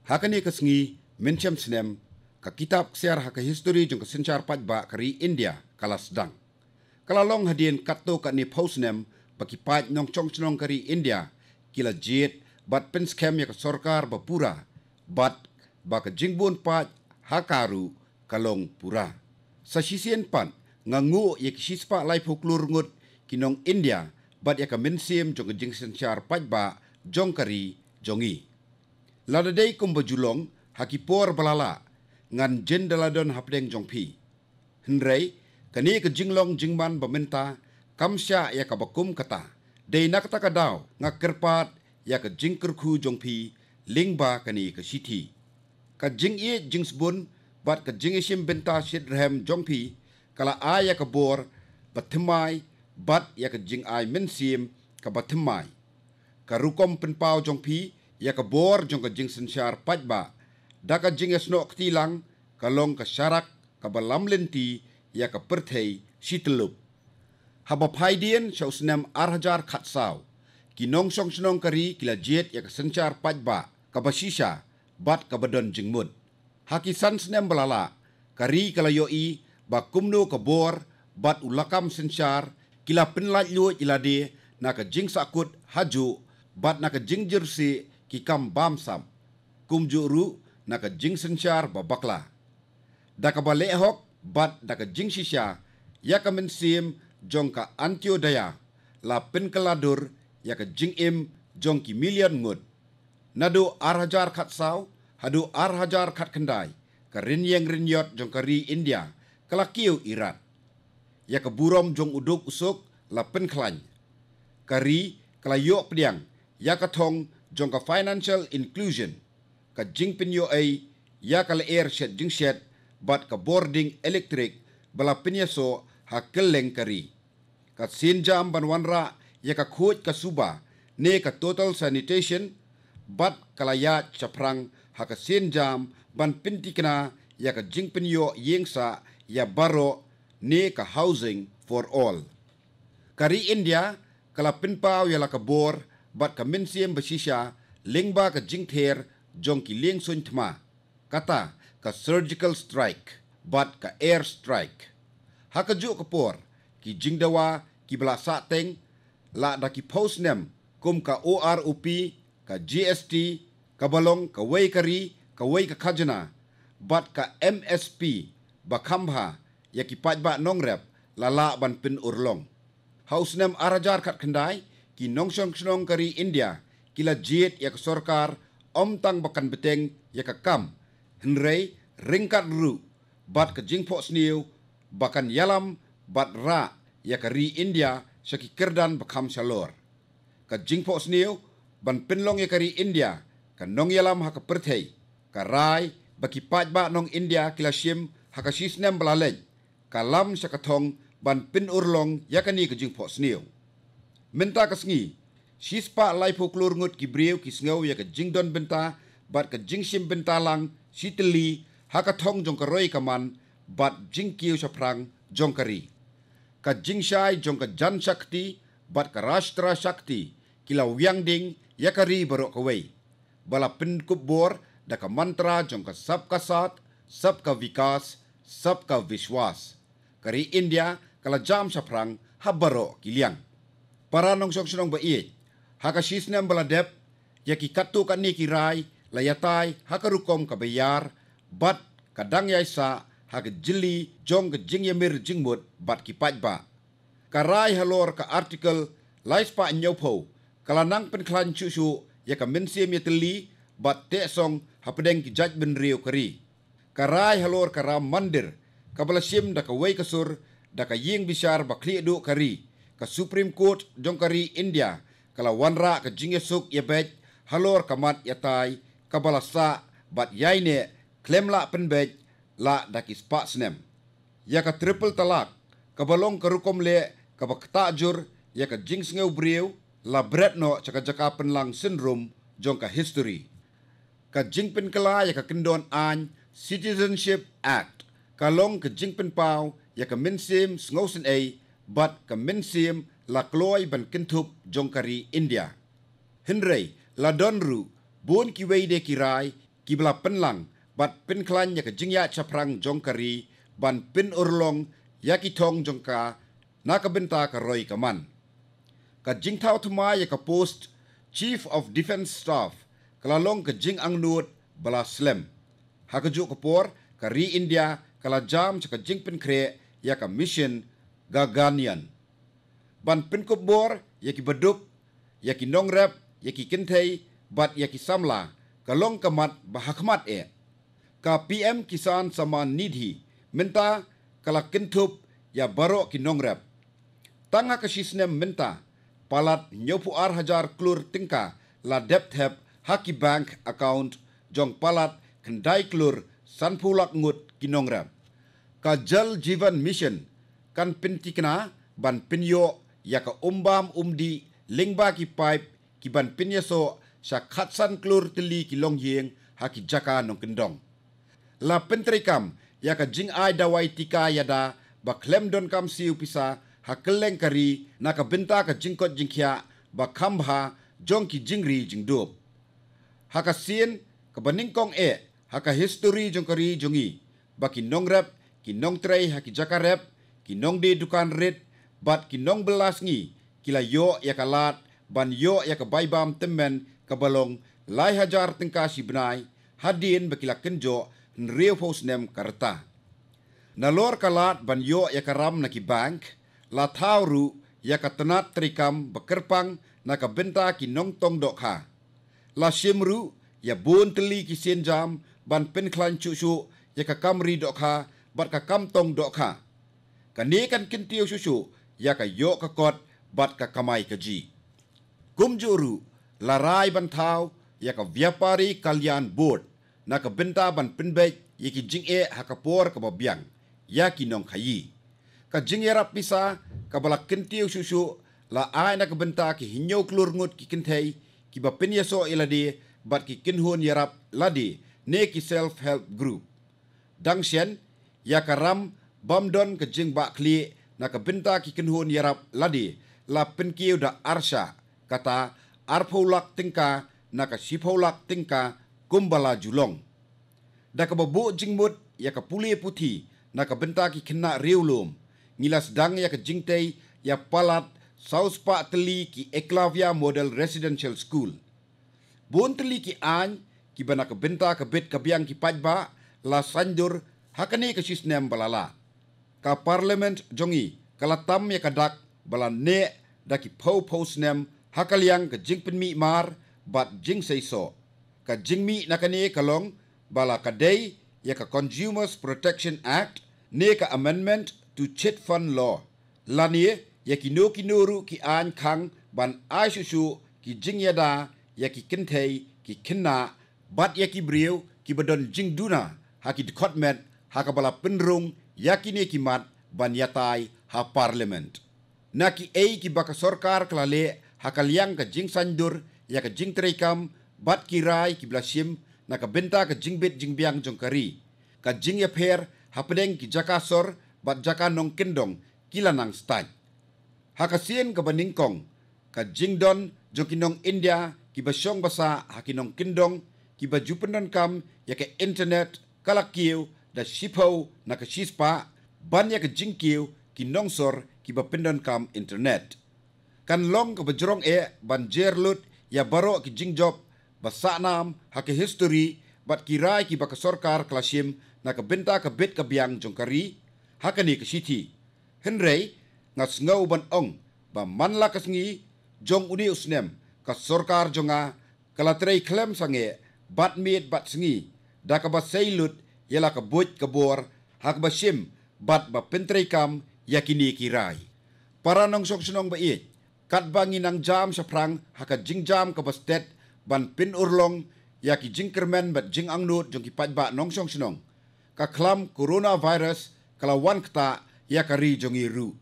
Hakani kesengi mencem senem ka kitab siar haka history jong kesencar pajba kari India kalas dang. Kalalong hadien katto ka ni pausnem baki paj nong chong chnong kari India kila jet bat pen scam ya ka sorkar bapura bat baka jingbun paj hakaru kalong pura. Sa sisien pan ngangu ya kisispa lai folklor ngut kinong India bat ya ka mensim jong jing sencar pajba jong kari jongi. Ladadai kumbajulong hakipor balala ngan jendaladon hapdeng jongpi. Hendrai kani ke jinglong jingman bamenta kamsya ya kabakum kata. Dei nakata kadaw ngakerpat ya ke jingkerku jongpi lingba kani ke siti. Ka jing ie jingsbun bat ke jingisim benta sidrhem jongpi kala aya ke bor batemai bat ya ke jing ai mensim ka batemai. Ka rukom penpau jongpi ya ka bor jong ka jing sensyar pajba da ka jing esno ktilang kalong ka syarak ka balam lenti ya ka perthei sitelup haba phaidien sausnem arhajar khatsaw kinong song snong kari kila jet ya ka sensyar pajba ka basisha bat ka badon jingmud hakisan snem balala kari kala yoi ba kumno ka bor bat ulakam sensyar kila penlaj lu ilade na ka jing sakut haju bat na ka jing jersi kikam bamsam kumjuru naka jing sensyar babakla daka balehok bat daka jing shisha yaka mensim jongka antiodaya la penkeladur yaka jing im jongki milion ngud nadu arhajar khatsaw hadu arhajar khat kendai ka rinyeng rinyot jongka ri India kalakiu irat yaka burom jong uduk usuk la penklany kari kalayok pediang yaka thong jongka financial inclusion ka jingpin yo ay ya kala air shed jing shed bat ka boarding electric bala pinyaso ha keleng kari ka sinjam banwanra ya ka khoj ka suba ne ka total sanitation bat kala ya chaprang ha ka sinjam ban pintikna ya ka jingpin yo yengsa ya baro ne ka housing for all kari India kala pinpaw ya la ka bor bat ka minsiem basisha lingba ka jingther jongki ling sun thma kata ka surgical strike bat ka air strike hakaju kapor ki jingdawa ki bala sateng la da ki postnem kum ka ORUP ka GST ka balong ka wei kari ka wei ka khajana bat ka MSP bakambha ya ki pajba nongrep lala ban pin urlong hausnem arajar khat khandai ki nongsong snong kari India kila jet ya ke sorkar tang bakan beteng ya ke kam henrei ringkat ru bat ke jingpo sniu bakan yalam bat ra ya ke ri India saki kerdan bakam salor ke jingpo sniu ban penlong ya ke ri India ke nong yalam ha ke perthei ke rai baki pajba nong India kila sim ha ke sisnem belalej kalam syakathong ban pin urlong ya ke ni ke jingpo sniu Menta kesengi, sispa lai folklor ngut kibriu kisngau ya ke jingdon benta, bat ke jingsim bentalang, siteli, hakathong jong keroi kaman, bat jingkiu saprang jong kari. Ka jingshai jong ke jan shakti, bat ke rashtra shakti, kila wiang ding, ya kari barok kawai. Bala penkup bor, da ka mantra jong ke sabka sat, sabka vikas, sabka vishwas. Kari India, kala jam saprang, habaro kiliang. Para nong sok sonong ba iit, haka sisnem baladep, yaki katu kan ni kirai, layatai, haka rukom kabayar, bat kadang yaisa, haka jili, jong ke jing yamir jingmut, bat kipajba. Karai halor ka artikel, laispa nyopo, kalanang penklan cusu, yaka mensim yateli, bat tesong, hapedeng ki judgment riu kari. Karai halor karam mandir, kabalasim da ka way kasur, da ka ying bisar bakli edu kari. Ka Supreme Court jongkari India kala wanra ka jingesuk yabej halor kamat yatai kabalasa bat yaine klemla penbej la dakis patsnem ya ka triple talak kabalong karukom le kabaktajur ya ka jingsngeu briu la bretno chaka jaka penlang syndrome jongka history ka jingpen kala ya ka kendon an Citizenship Act kalong ka jingpen pau ya ka minsim sngosen ay bat ka mensim la kloy ban kintup jongkari India. Henrei la donru bon ki weide kirai kibla penlang bat pin klan ya ke jingya chaprang jongkari ban pin urlong ya ki tong jongka na ka benta ka roy kaman. Ka jingtao tuma ya ka post Chief of Defense Staff kalalong ka jing ang nuot bala slem. Hakaju kapor ka ri India kala jam sa ka jing pin kre ya ka mission Gaganyaan. Ban pin kubor ya ki badup ya ki nongrep ya ki kintay bat ya ki samla kalong kamat bahakmat ka PM Kisan Saman Nidhi minta kala kintup ya baro ki nongrep. Tanga ka sisnem minta palat 90,000 klur tingka la depthep haki bank account jong palat kendai klur sanpulak ngut kinongrem. Ka Jal Jivan Mission kan pintikna ban pinyo ya ka umbam umdi lingba ki pipe ki ban pinyaso sa khatsan klur tili ki longyeng haki jaka nong kendong. La pentrikam ya ka jing ai dawai tika yada ba klem don kam siu pisa hakeleng kari na ka benta ka jingkot jingkya ba kambha jong ki jingri jingdup. Haka sien ka baningkong haka history jong kari jongi ba ki nongrep ki nongtrei haki jakarep ki nongde dukan red bat ki nong belas ngi kila yo ya kalat ban yo ya ka baibam temen kabalong lai hajar tingka si benai hadin bakila kenjo nreo posnem karta. Nalor kalat ban yo ya karam na ki bank la tauru ya ka tenat trikam bekerpang na ka benta ki nong tong dokha. La shimru ya bon teli ki senjam ban pen klan chuchu ya ka kamri dokha bat ka kam tong dokha. Kani kan kintiu susu ya ka yo ka kot bat ka kamai kaji. Kumjuru larai ban tau ya ka vyapari kalyan board na ka benta ban penbek ya ki jing hakapor ka babiang ya ki nong khayi. Ka jing yarap pisa ka balak kintiu susu la ai na ka benta ki hinyo klur ngut ki kintay ki ba penyaso iladi bat ki kinhun yarap ladi ne ki self help group. Dangsyen ya karam bamdon ke jing bak kli na ka benta ki kinhun yarap ladi la penkiu da arsha kata arpolak tingka na ka sipolak tingka kumbala julong. Da ka babu jingmut ya ka puli puti na ka benta ki kena riulum ngilas dang ya ka jingtay ya palat sauspa teli ki Eklavia Model Residential School. Bun teli ki an ki bana ka benta ka bet ka biang ki pajba la sanjur hakani ka sisnem balala. Ka parliament jongi kalatam ya kadak bala ne da ki pau posnem hakaliang ka jingpen mi mar bat jing seiso. Ka jingmi nakani kalong bala kadai ya ka Consumers Protection Act ne ka amendment to chit fund law. Lanie ya ki no kinuru ki an kang ban ai susu ki jing yada ya ki kintay ki kinna bat ya ki briu ki badon jing duna haki dikotmet haka bala penrung yakini kimat ban yatai ha parliament. Naki ki baka sorkar klale hakaliang ka jing sandur ya ka jing treikam bat kirai ki blasim na ka benta ka jing bet jing biang jongkari. Ka jing ya per hapedeng ki jakasor bat jaka nong kendong kilanang stad. Hakasien ka baningkong ka jing don jongkinong India ki basyong basa hakinong kendong ki bajupenon kam ya ka internet kalakiu da sipo na ka sispa ban ya ka jingkiu ki nongsor ki bapendon kam internet. Kan long ka bajrong ban jerlut ya baro ki jingjob basanam hake history bat kirai ki baka sorkar klasim na ka benta ka bet ka biang jongkari hakani ka siti. Henrei ngas ngau ban ong ba manla kasngi jong uni usnem ka sorkar jonga kalatrei klem sange bat miet bat sengi da ka ba seilut yala ka buj ka bor hak ba sim bat ba pentrei kam yakini kirai. Para nong sok sunong ba it kat bangi nang jam sa prang haka jing jam ka bastet ban pin urlong yaki jing kermen bat jing angnut jong ki pajba nong song sunong ka klam coronavirus kalawan kta yakari jong iru.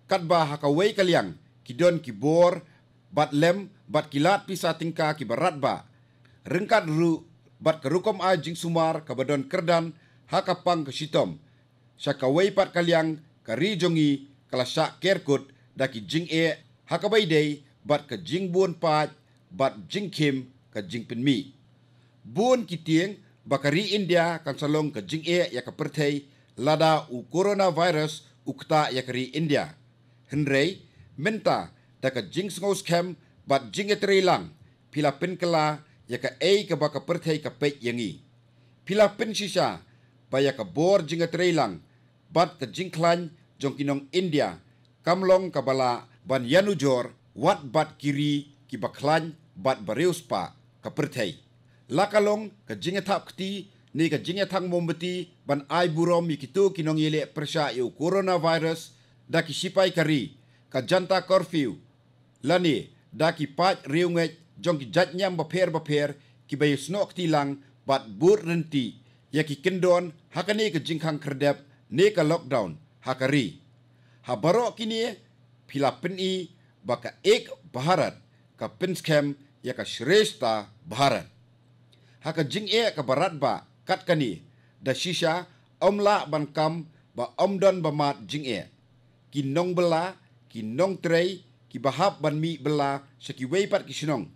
Kat ba haka wei kaliang kidon ki bor bat lem bat kilat pisa tingka ki barat ba rengkat ru bat kerukom a jing sumar kabadon kerdan hakapang kesitom syakawai pat kaliang kari jongi kalasak kerkut daki jing hakabai day bat ke jing buon pat bat jing kim ke jing penmi bun kitieng bakari India kan salong ke jing ya ka perthei lada u coronavirus ukta ya kari India. Henrei menta da ka jing ngos kem bat jing lang Philippine kala ya ka ka baka perthei ka pet yangi. Philippine sisa ba ya ka bor jing lang bat ka jing klan jong kinong India kamlong kabala ban yanujor wat bat kiri ki baklan bat bareus pa ka perthei. Lakalong ka jingetap kti ni ka jingetang mombeti ban ai burom yikitu kinong yele persya yu coronavirus da ki sipai kari ka janta curfew lani da ki pat riunget jong ki jatnyam baper ki bayu snok ti lang bat bur renti ya ki kendon hakani ka jingkang kerdep ni ka lockdown hakari. Habaro kini Philippine i baka ek Bharat ka pinskem ya ka shrestha Bharat. Haka jing ka barat ba kat kani da shisha omla ban kam ba omdon ba mat jing ki nong bela ki nong trei ki bahap ban mi bela seki weipat ki sinong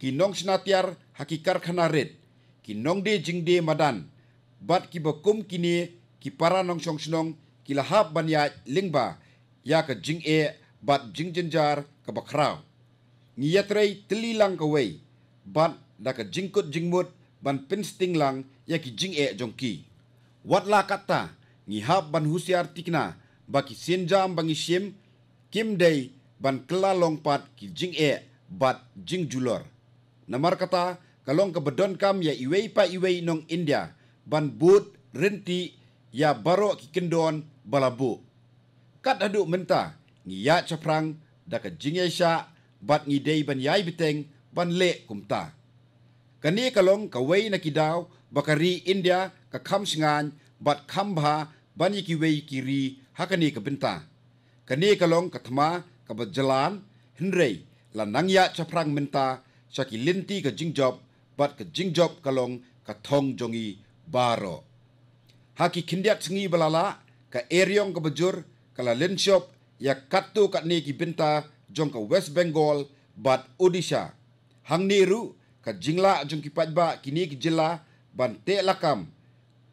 ki nong snatiar hakikar khana red ki nong de jing de madan bat ki bakum kini ki para nong song sinong ki lahap ban ya lingba ya ka jing bat jing jenjar ka bakraw ngiyatrei telilang ka wei bat da ka jingkut jingmut ban pinsting lang ya ki jing jongki. Watla kata ngihap ban husiar tikna baki senjam bangi sim kim day ban kela longpat ki jing bat jing julor. Namar kata kalong ke bedon kam ya iwei pa iwei nong India ban but renti ya baro ki kendon balabu. Kat aduk menta ngiya caprang da ka jing sya bat ngidei ban yai biteng ban le kumta. Kani kalong kawai na kidaw bakari India ka kam singan bat kambha bani kiwei kiri hakani ka benta. Kani kalong katma ka berjalan henrei lanang ya caprang menta saki linti ka jingjob bat ka jingjob kalong ka thong jongi baro. Haki kindiat sengi balala ka eryong ka bejur kala lenshop ya katu kat ni ki benta jong ka West Bengal bat Odisha. Hang niru ka jingla jong ki pajba kini ki jila ban te lakam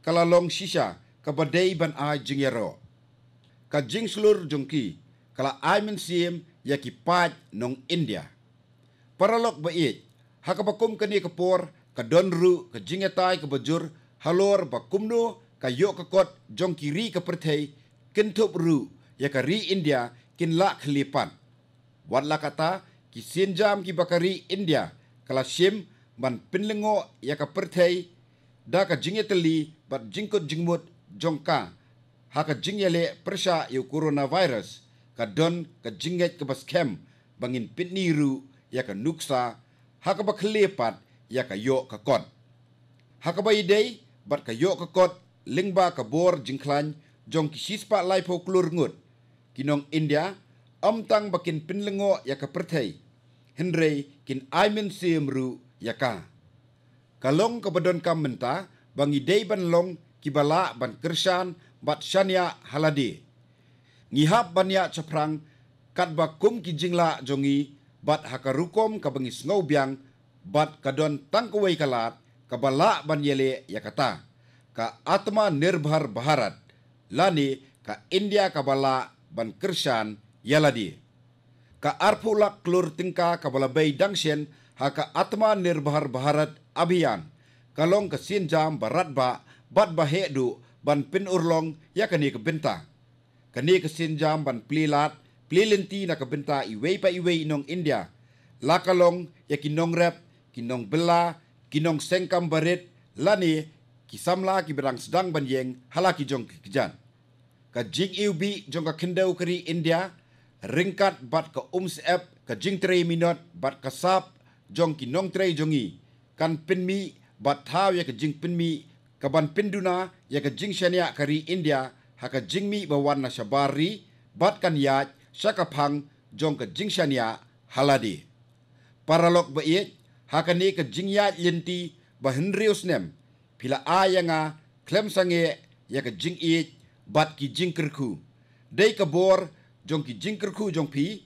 kalalong shisha ka badai ban a jingyero ka jing slur jong ki kala ai men sim ya ki paj nong India paralok bait hakabakum kani ka por ka donru ka jingetai ka bajur halor bakumno ka yo ka kot jong ki ri ka perthei kintup ru ya ka ri India kin la khlipan wadla kata ki sinjam ki bakari India kala sim ban pinlengo ya ka perthei da ka jingeteli bat jingkut jingmut jongka haka jingyele persya yu coronavirus ka don ka jinget ka baskem bangin pitniru ya ka nuksa haka bakhlepat ya ka yo ka kot haka baidei bat ka yo ka kot lingba ka bor jingklan jong ki sispa laipo klur ngut kinong India omtang bakin pinlengo ya ka perthei henrei kin aimen simru yaka. Kalong kabadon kam menta bangi dei ban long kibala ban kersan bat shania haladi. Ngihap ban ya caprang kat bakum ki jingla jongi bat hakarukom ka bangi sngow biang bat kadon tangkawai kalat kabala ban yele yakata. Ka atma nirbhar Bharat lani ka India kabala ban kersan yaladi. Ka arpulak klur tingka kabalabay dangsyen haka atma nirbhar Bharat abhiyan kalong ka sinjam barat ba bat bahedu ban pinurlong ya kani ka benta kani ka sinjam ban plilat plilinti na ka benta iwei pa iwei nong India lakalong ya kinong rep kinong bela kinong sengkam barit lani kisamla ki berang sedang ban yeng halaki jong kijan ka jing iubi jong ka kendau kari India ringkat bat ka seep ka jing 3 minut bat kasap jong ki nong trei jongi kan pinmi bat thaw ya ka jing pinmi ka ban pinduna ya ka jing shania kari India ha ka jing mi bawan na shabari bat kan yat syaka phang jong ka jing shania haladi paralok bait ha ka ni ka jing yat linti ba henrius nem pila ayanga klem sange ya ka jing it bat ki jing kerku dei ka bor jong ki jingkerku jong pi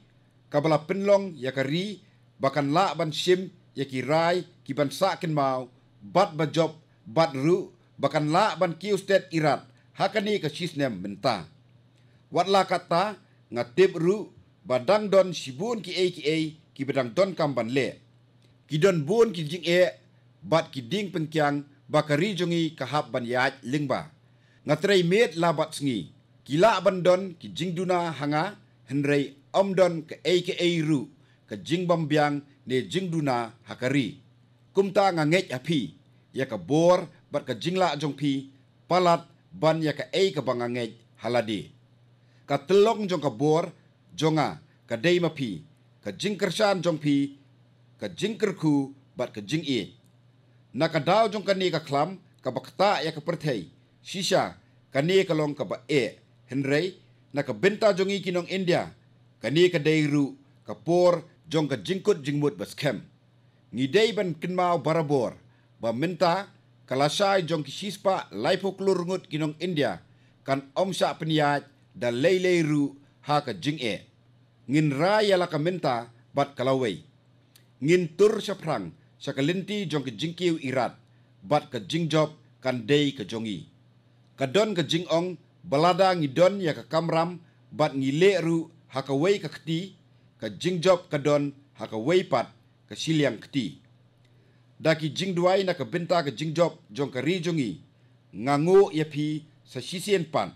kabala penlong ya kari bakan la ban sim ya ki rai ki ban sa ken mau bat bajob bat ru bakan la ban kiu state irat hakani ka sisnem menta. Watla kata ngatip ru badang don sibun ki bedang don kamban le. Ki don bun ki jing bat ki ding pengkyang bakari jongi kahap ban yaj lingba. Ngatrai met labat sengi. Kila ban don ki jing duna hanga henrei don ke ru ke jing bambiang ne jing duna hakari. Kumta ngangej api ya ka bor bat ka jingla jongpi palat ban ya ka ka bangangej haladi. Ka telong jong ka bor jonga ka dei mapi ka jingkersan jongpi ka jingkerku bat ka jing na ka daw jong ka ni ka klam ka bakta ya ka perthei sisa ka ni ka long ka ba henrei na ka benta jongi kinong India ka ni ka dei ru ka por jong ka jingkut jingmut bas kem. Ngidei ban kinmau barabor ba minta kalasai jong kisispa laipo klurungut kinong India kan omsa peniat da leilei ru ha ka jing ngin raya la ka minta bat kalawai ngin tur sa prang sa kalinti jong ka jingkiu irat bat ka jingjob kan dei ka jongi kadon ka jingong balada ngidon ya ka kamram bat ngile ru ha ka wei ka kti ka jingjob kadon ha ka wei pat ka siliang kti. Daki jingduai na ka benta ka jingjob jong ka rijongi ngangu yapi sa sisien pan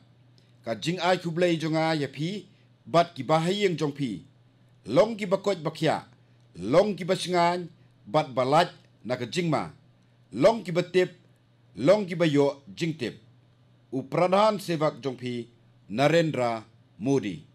ka jing ai kublai jonga yapi bat ki bahayeng jong pi long ki bakot bakya long ki basingan bat balat na ka jingma long ki batip long ki bayo jingtip u pradhan sevak jong pi Narendra Modi.